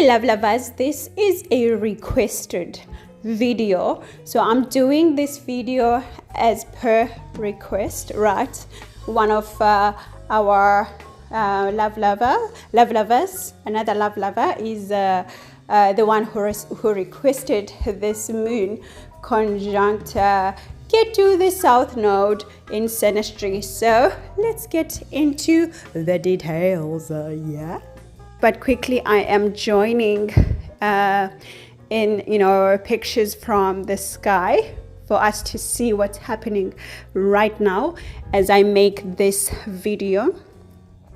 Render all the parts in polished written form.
Hey love lovers, this is a requested video, so I'm doing this video as per request, right? One of our love lovers, another love lover is the one who requested this moon conjunct Ketu the south node in Synastry. So let's get into the details. Yeah. But quickly, I am joining in pictures from the sky for us to see what's happening right now as I make this video,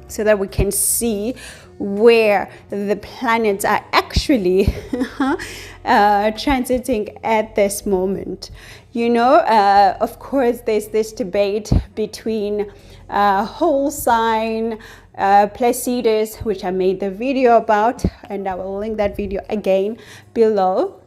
so that we can see where the planets are actually transiting at this moment. Of course, there's this debate between Wholesign, Placidus, which I made the video about, and I will link that video again below.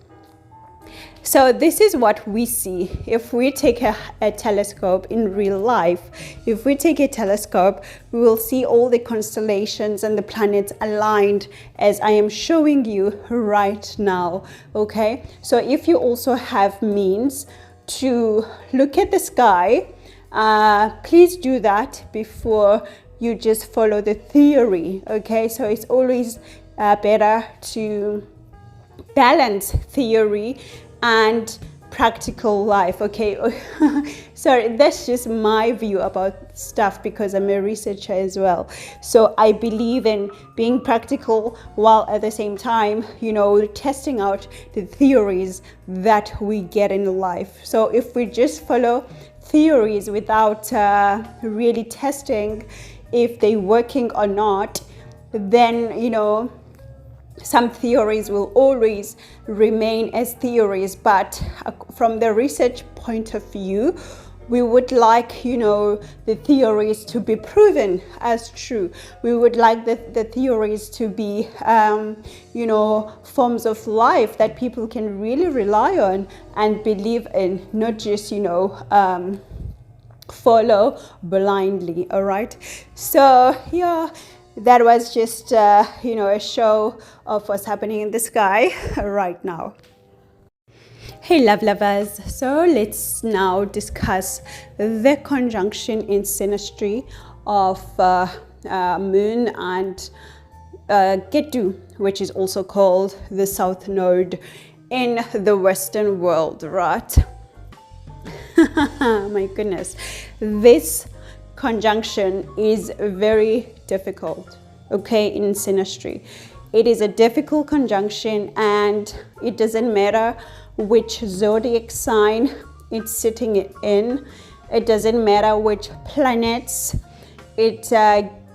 So this is what we see. If we take a telescope in real life, if we take a telescope, we will see all the constellations and the planets aligned as I am showing you right now, okay? So if you also have means to look at the sky, please do that before you just follow the theory, okay? So it's always better to balance theory and practical life, okay? Sorry, that's just my view about stuff because I'm a researcher as well. So I believe in being practical while at the same time, testing out the theories that we get in life. So if we just follow theories without really testing if they're working or not, then some theories will always remain as theories, but from the research point of view, we would like, the theories to be proven as true. We would like the theories to be, forms of life that people can really rely on and believe in, not just, follow blindly, all right? So, yeah. That was just, a show of what's happening in the sky right now. Hey, love lovers. So let's now discuss the conjunction in Synastry of Moon and Ketu, which is also called the South Node in the Western world, right? My goodness. This conjunction is very difficult, okay, in Synastry. It is a difficult conjunction, and it doesn't matter which zodiac sign it's sitting in. It doesn't matter which planets it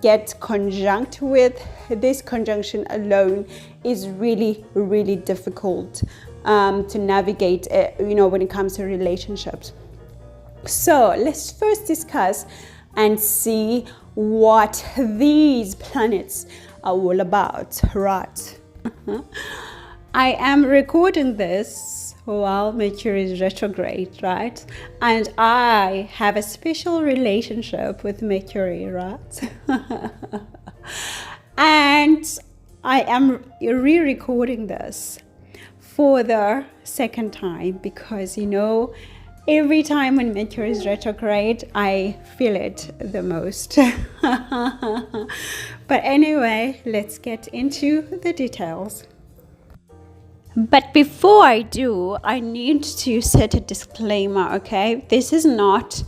gets conjunct with. This conjunction alone is really, really difficult to navigate, when it comes to relationships. So let's first discuss and see what these planets are all about, right? I am recording this while Mercury is retrograde, right? And I have a special relationship with Mercury, right? And I am re-recording this for the second time because, every time when Mercury is retrograde, I feel it the most. But anyway, let's get into the details. But before I do, I need to set a disclaimer, okay? This is not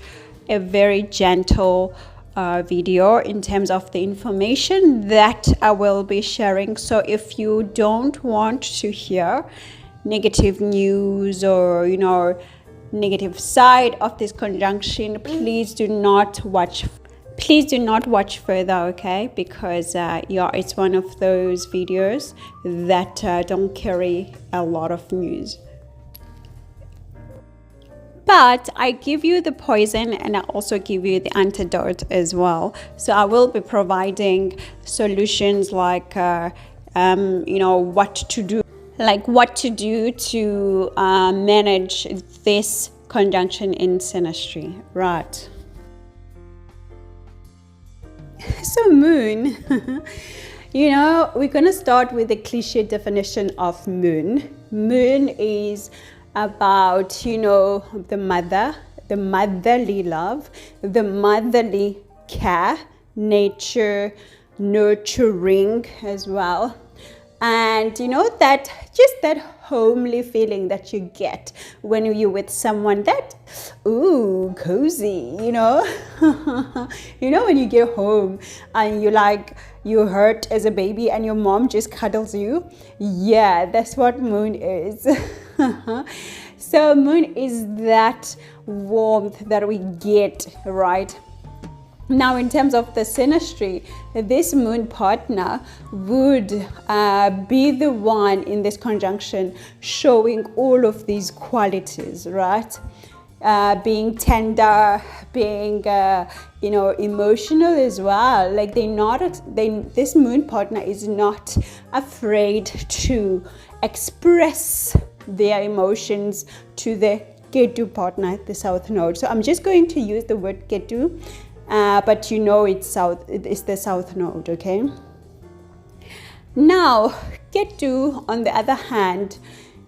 a very gentle video in terms of the information that I will be sharing. So if you don't want to hear negative news or, negative side of this conjunction, please do not watch further, okay? Because it's one of those videos that don't carry a lot of news. But I give you the poison and I also give you the antidote as well. So I will be providing solutions like what to do. What to do to manage this conjunction in Synastry, right? So Moon You know, we're going to start with the cliche definition of moon. Moon is about, you know, the mother, the motherly love, the motherly care, nature, nurturing as well. And you know, that just that homely feeling that you get when you're with someone, that cozy, you know. You know, when you get home and you hurt as a baby and your mom just cuddles you. Yeah, that's what moon is. So moon is that warmth that we get, right? Now, in terms of the synastry, this moon partner would be the one in this conjunction showing all of these qualities, right? Being tender, being, you know, emotional as well. Like this moon partner is not afraid to express their emotions to the Ketu partner, the south node. So I'm just going to use the word Ketu. But you know it's the south node, okay? Now, Ketu, on the other hand,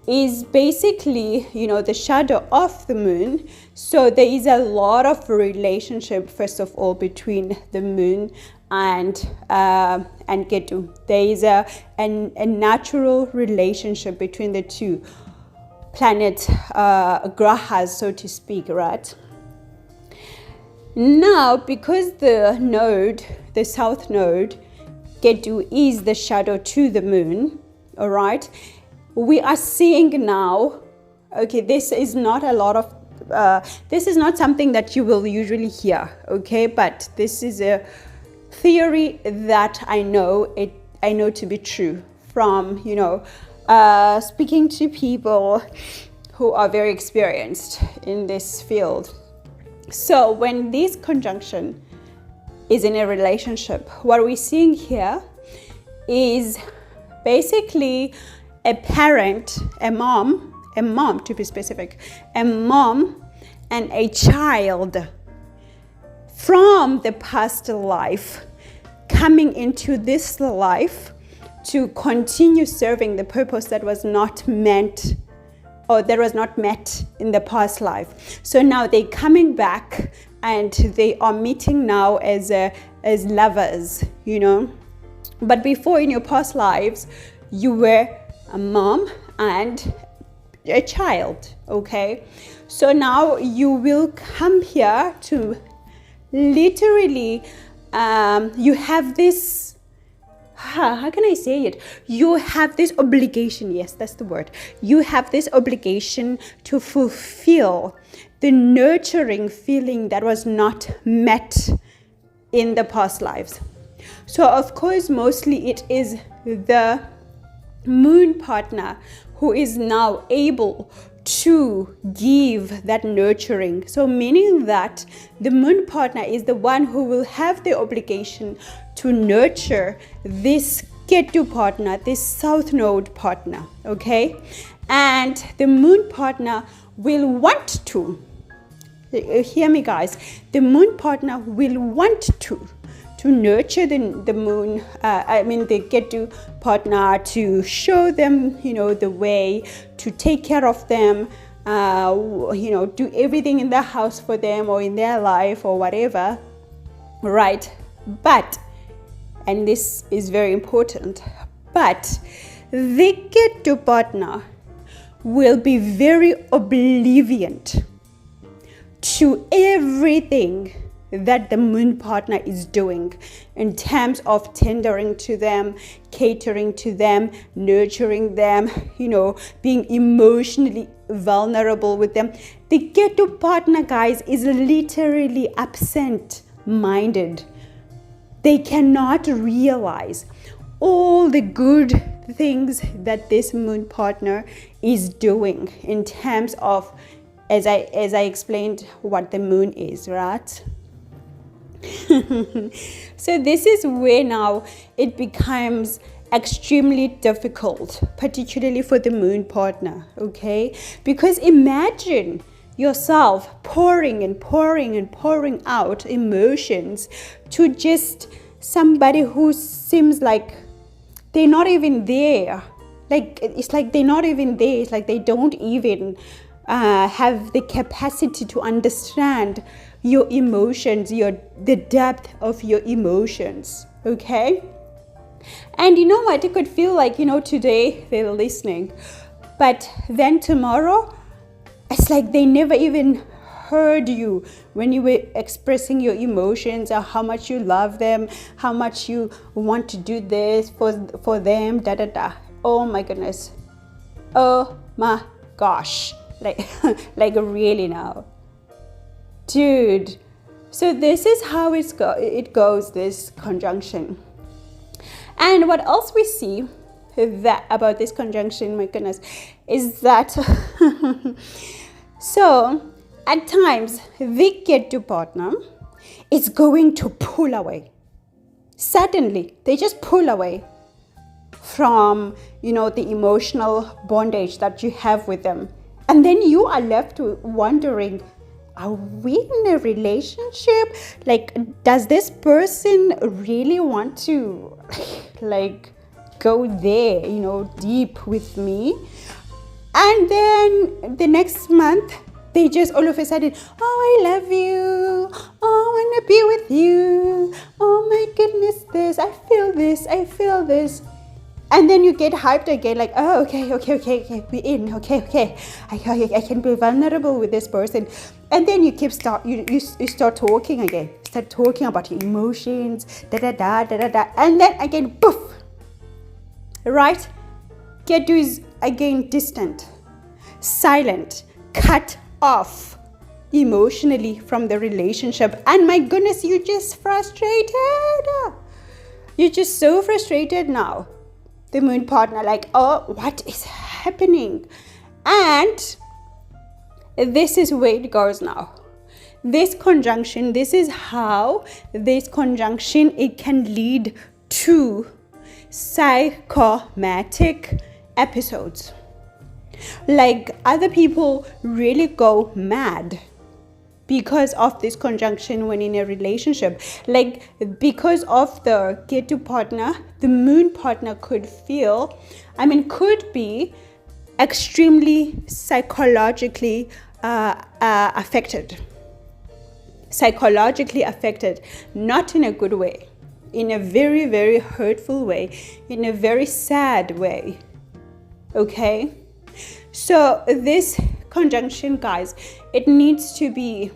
is basically, you know, the shadow of the moon. So there is a lot of relationship, first of all, between the moon and Ketu. There is a natural relationship between the two planet grahas, so to speak, right? Now, because the node, the south node, Ketu, is the shadow to the moon, all right, we are seeing now, okay, this is not something that you will usually hear, okay, but this is a theory that I know to be true from, you know, speaking to people who are very experienced in this field. So when this conjunction is in a relationship, what we're seeing here is basically a parent, a mom to be specific, a mom and a child from the past life coming into this life to continue serving the purpose that was not meant or that was not met in the past life. So now they're coming back and they are meeting now as lovers, you know. But before, in your past lives, you were a mom and a child, okay? So now you will come here to literally, you have this, how can I say it? You have this obligation, yes, that's the word. You have this obligation to fulfill the nurturing feeling that was not met in the past lives. So, of course, mostly it is the moon partner who is now able to give that nurturing. So meaning that the moon partner is the one who will have the obligation to nurture this Ketu partner, this south node partner, okay? And the moon partner will want to, hear me guys, the moon partner will want to nurture the moon, the Ketu partner, to show them, you know, the way, to take care of them, you know, do everything in the house for them or in their life or whatever, right? But, and this is very important, but the Ketu partner will be very oblivious to everything that the moon partner is doing in terms of tendering to them, catering to them, nurturing them, you know, being emotionally vulnerable with them. The Ketu partner, guys, is literally absent-minded. They cannot realize all the good things that this moon partner is doing in terms of, as I explained, what the moon is, right? So this is where now it becomes extremely difficult, particularly for the moon partner, okay? Because imagine yourself pouring out emotions to just somebody who seems like they're not even there. Like, it's like they're not even there. It's like they don't even have the capacity to understand your emotions, the depth of your emotions, okay? And you know what? It could feel like, today they're listening, but then tomorrow, it's like they never even heard you when you were expressing your emotions, or how much you love them, how much you want to do this for them, Oh my goodness. Oh my gosh. Like like really now. Dude. So this is how it goes, this conjunction. And what else we see about this conjunction, my goodness, is that so at times the Ketu partner is going to pull away. Suddenly, they just pull away from, the emotional bondage that you have with them. And then you are left wondering, are we in a relationship? Like, does this person really want to, like, go there, deep with me? And then the next month, they just all of a sudden, oh, I love you. Oh, I want to be with you. Oh my goodness, I feel this. And then you get hyped again, like, oh, okay, we're in, okay. I can be vulnerable with this person. And then you you start talking again. Start talking about your emotions, and then again, poof, right? Ketu is again distant, silent, cut off emotionally from the relationship. And my goodness, you're just frustrated. You're just so frustrated now. The moon partner, like, oh, what is happening? And this is where it goes now. This conjunction, this is how this conjunction, it can lead to psychomatic episodes. Like, other people really go mad because of this conjunction when in a relationship. Like, because of the Ketu partner, the moon partner could be extremely psychologically affected. Psychologically affected, not in a good way, in a very, very hurtful way, in a very sad way. Okay? So this conjunction, guys, it needs to be,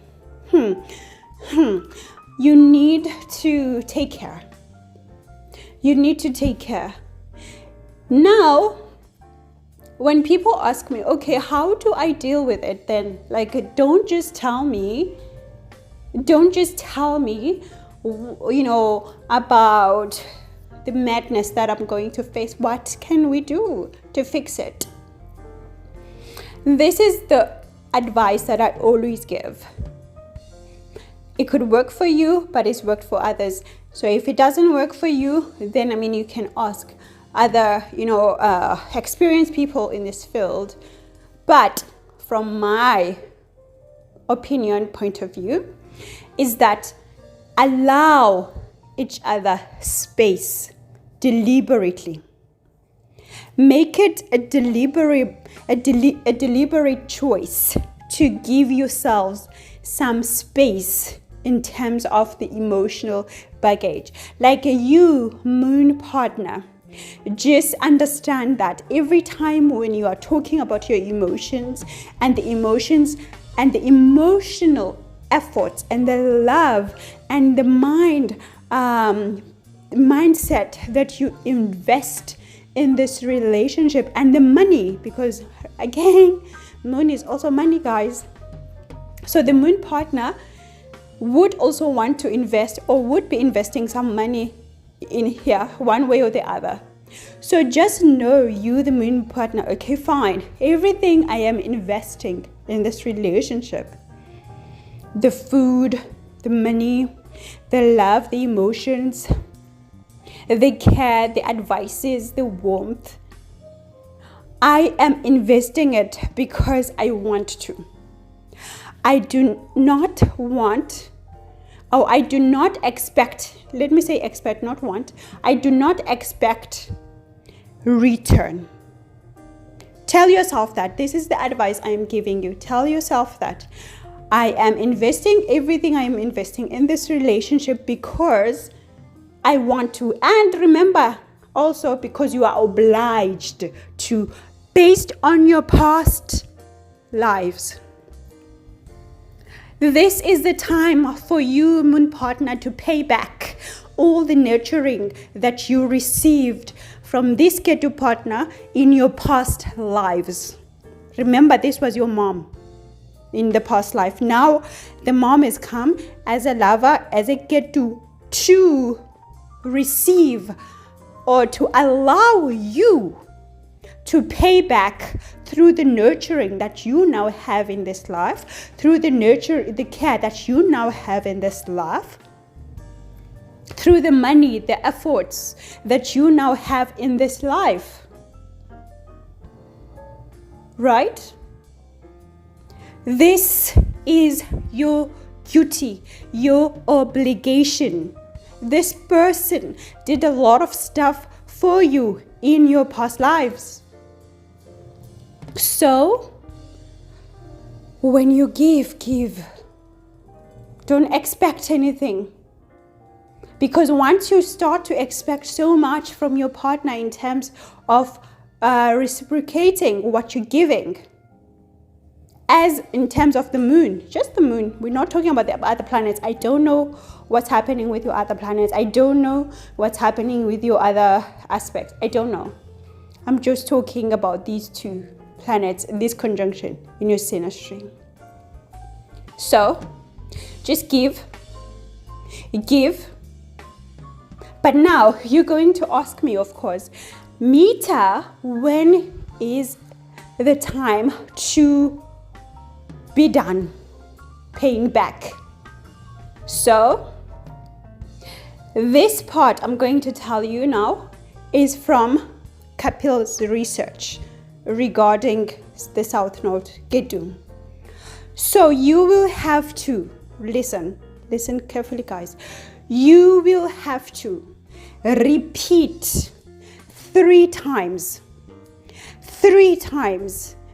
you need to take care. You need to take care. Now, when people ask me, okay, how do I deal with it then? Like, don't just tell me, about the madness that I'm going to face. What can we do to fix it? This is the advice that I always give. It could work for you, but it's worked for others. So if it doesn't work for you, then you can ask other, experienced people in this field. But from my opinion, point of view, is that allow each other space deliberately. Make it a deliberate choice to give yourselves some space in terms of the emotional baggage. Like you, moon partner, just understand that every time when you are talking about your emotions and the emotional efforts and the love and the mindset that you invest in this relationship, and the money, because again, moon is also money, guys. So the moon partner would also want to invest, or would be investing some money in here, one way or the other. So just know, you, the moon partner, okay, fine, everything I am investing in this relationship, the food, the money, the love, the emotions, the care, the advices, the warmth, I am investing it because I want to. I do not expect, let me say expect, not want. I do not expect return. Tell yourself that. This is the advice I am giving you. Tell yourself that I am investing everything I am investing in this relationship because I want to. And remember, also because you are obliged to, based on your past lives. This is the time for you, moon partner, to pay back all the nurturing that you received from this Ketu partner in your past lives. Remember, this was your mom in the past life. Now the mom has come as a lover, as a Ketu, to receive or to allow you to pay back through the nurturing that you now have in this life, through the care that you now have in this life, through the money, the efforts that you now have in this life. Right? This is your duty, your obligation. This person did a lot of stuff for you in your past lives. So, when you give. Don't expect anything. Because once you start to expect so much from your partner in terms of reciprocating what you're giving, as in terms of the moon, just the moon, we're not talking about the other planets. I don't know what's happening with your other planets. I don't know what's happening with your other aspects. I don't know. I'm just talking about these two planets, this conjunction in your synastry. So, just give. But now, you're going to ask me, of course, Mita, when is the time to be done paying back? So, this part I'm going to tell you now is from Kapil's research regarding the South Node Ketu. So you will have to listen carefully, guys. You will have to repeat 3 times,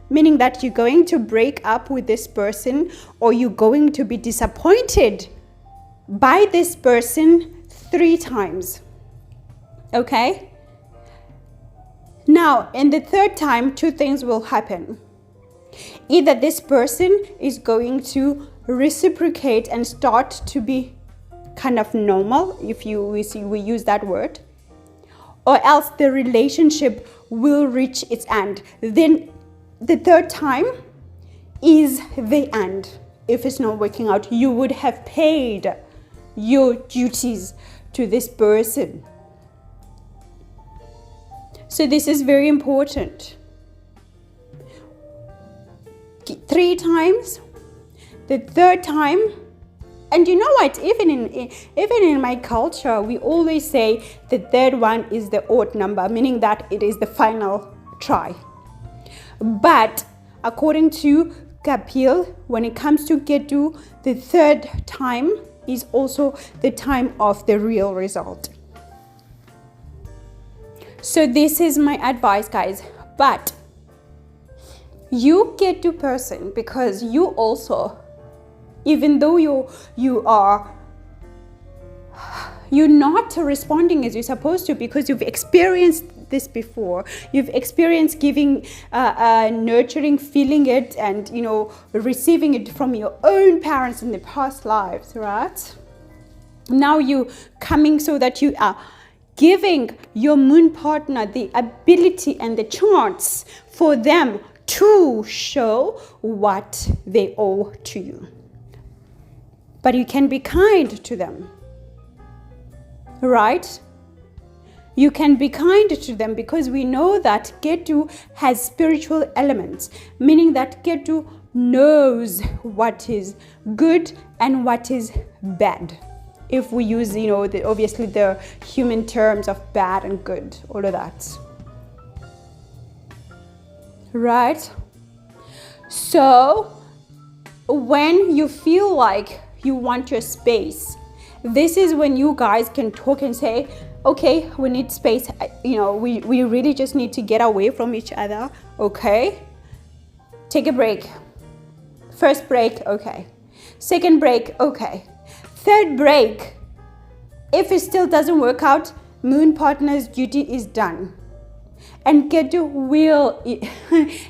meaning that you're going to break up with this person or you're going to be disappointed by this person 3 times. Okay? Now, in the 3rd time, 2 things will happen. Either this person is going to reciprocate and start to be kind of normal, if we use that word, or else the relationship will reach its end. Then the 3rd time is the end. If it's not working out, you would have paid your duties to this person. So this is very important. 3 times, the 3rd time, and you know what? Even in my culture, we always say the 3rd one is the odd number, meaning that it is the final try. But according to Kapil, when it comes to Ketu, the 3rd time is also the time of the real result. So this is my advice, guys. But you Ketu person, because you also, even though you're not responding as you're supposed to, because you've experienced this before, you've experienced giving, nurturing, feeling it, and receiving it from your own parents in the past lives, right? Now you coming so that you are giving your moon partner the ability and the chance for them to show what they owe to you. But you can be kind to them, right? You can be kind to them, because we know that Ketu has spiritual elements, meaning that Ketu knows what is good and what is bad. If we use, obviously the human terms of bad and good, all of that. Right? So, when you feel like you want your space, this is when you guys can talk and say, okay, we need space, you know, we really just need to get away from each other. Okay, take a break. First break, okay. Second break, okay. Third break, if it still doesn't work out, moon partner's duty is done. And Ketu will,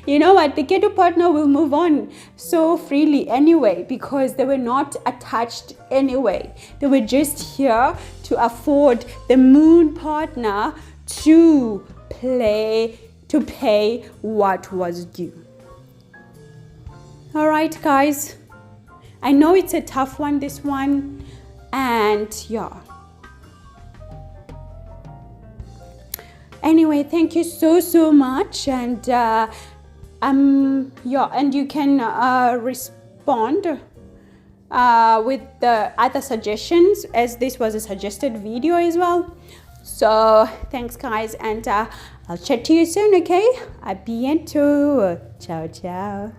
you know what, the Ketu partner will move on so freely anyway, because they were not attached anyway. They were just here to afford the moon partner to pay what was due. All right, guys. I know it's a tough one, this one. And yeah. Anyway, thank you so much. And yeah, and you can respond with the other suggestions, as this was a suggested video as well. So thanks, guys, and I'll chat to you soon, okay? A bientôt. Ciao, ciao.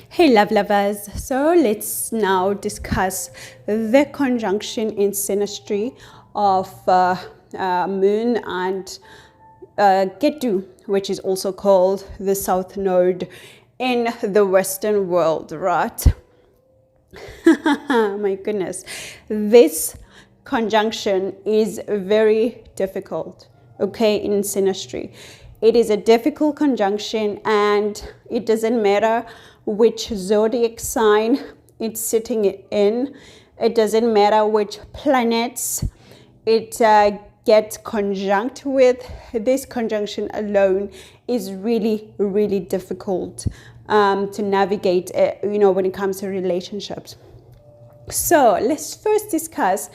Hey love lovers, so let's now discuss the conjunction in synastry of Moon and Ketu, which is also called the South Node in the Western world, right? My goodness, this conjunction is very difficult, okay, in synastry. It is a difficult conjunction, and it doesn't matter which zodiac sign it's sitting in. It doesn't matter which planets it gets conjunct with. This conjunction alone is really, really difficult to navigate, when it comes to relationships. So let's first discuss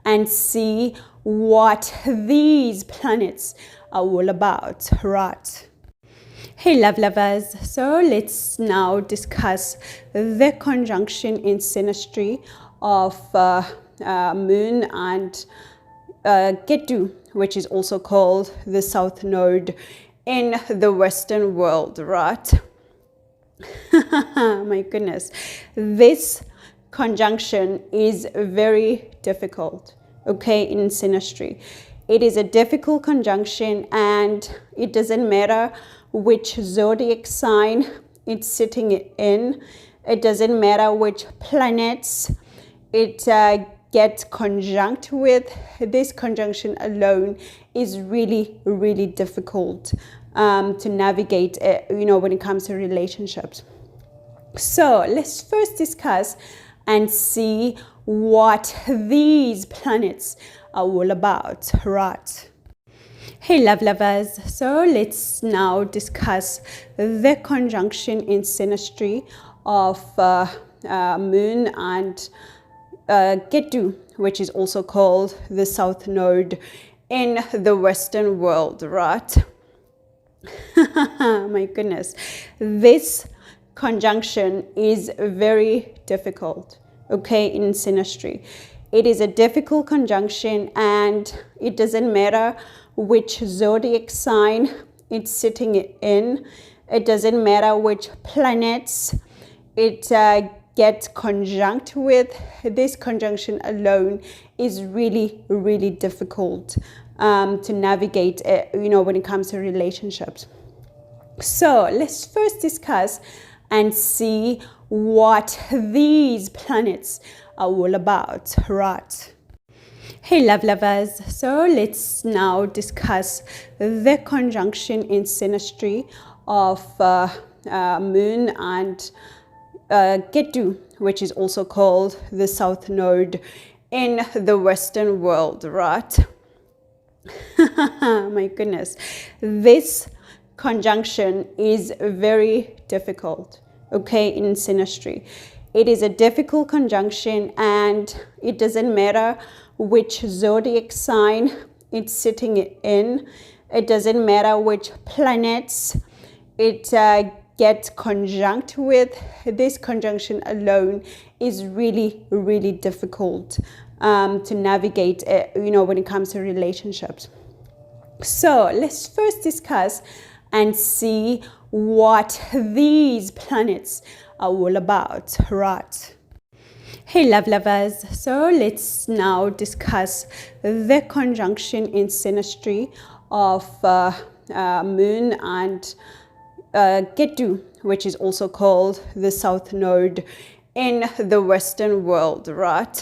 and see what these planets are all about, right? Hey love lovers, so let's now discuss the conjunction in synastry of Moon and Ketu, which is also called the South Node in the Western world, right? My goodness, this conjunction is very difficult, okay, in synastry. It is a difficult conjunction, and it doesn't matter which zodiac sign it's sitting in. It doesn't matter which planets it gets conjunct with. This conjunction alone is really, really difficult to navigate, when it comes to relationships. So let's first discuss and see what these planets are all about, right? Hey love lovers, so let's now discuss the conjunction in synastry of Moon and Ketu, which is also called the South Node in the Western world, right? My goodness, this conjunction is very difficult, okay, in synastry. It is a difficult conjunction, and it doesn't matter which zodiac sign it's sitting in. It doesn't matter which planets it gets conjunct with. This conjunction alone is really, really difficult to navigate, when it comes to relationships. So let's first discuss and see what these planets are all about, right? Hey love lovers, so let's now discuss the conjunction in synastry of Moon and Ketu, which is also called the South Node in the Western world, right? My goodness, this conjunction is very difficult, okay, in synastry. It is a difficult conjunction, and it doesn't matter which zodiac sign it's sitting in. It doesn't matter which planets it gets conjunct with. This conjunction alone is really, really difficult to navigate, when it comes to relationships. So let's first discuss and see what these planets are all about, right? Hey love lovers, so let's now discuss the conjunction in synastry of Moon and Ketu, which is also called the South Node in the Western world, right?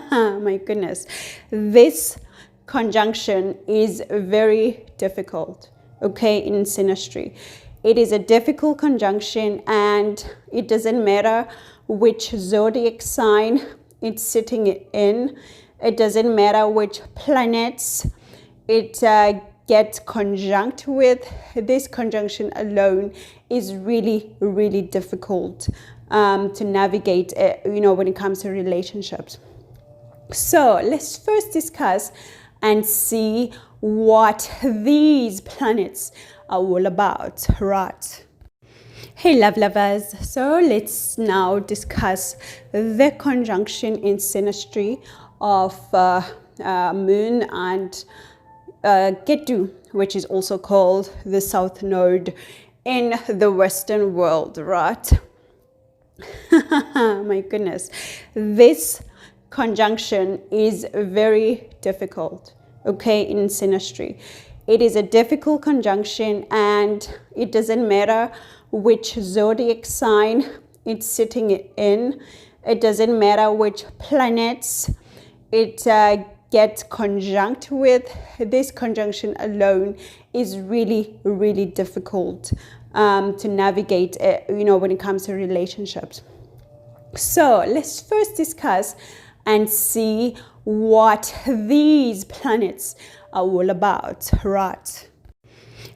My goodness, this conjunction is very difficult, okay, in synastry. It is a difficult conjunction, and it doesn't matter which zodiac sign it's sitting in. It doesn't matter which planets it gets conjunct with. This conjunction alone is really, really difficult to navigate, when it comes to relationships. So let's first discuss and see what these planets are all about, right? Hey love lovers, so let's now discuss the conjunction in synastry of Moon and Ketu, which is also called the South Node in the Western world, right? My goodness, this conjunction is very difficult, okay, in synastry. It is a difficult conjunction, and it doesn't matter which zodiac sign it's sitting in. It doesn't matter which planets it gets conjunct with. This conjunction alone is really, really difficult to navigate, when it comes to relationships. So let's first discuss and see what these planets are all about, right?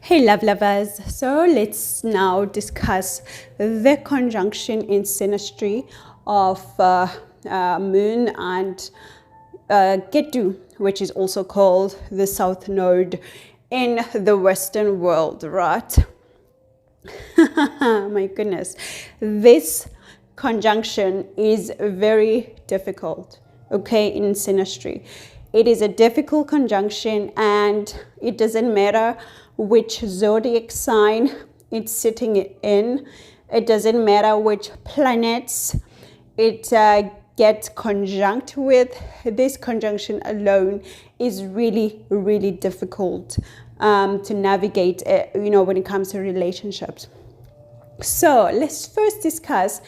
Hey love lovers, so let's now discuss the conjunction in synastry of Moon and Ketu, which is also called the South Node in the Western world, right? My goodness, this conjunction is very difficult, okay, in synastry. It is a difficult conjunction, and it doesn't matter which zodiac sign it's sitting in. It doesn't matter which planets it gets conjunct with. This conjunction alone is really, really difficult to navigate, when it comes to relationships. So let's first discuss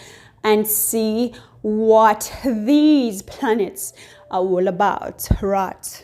and see what these planets are all about, right?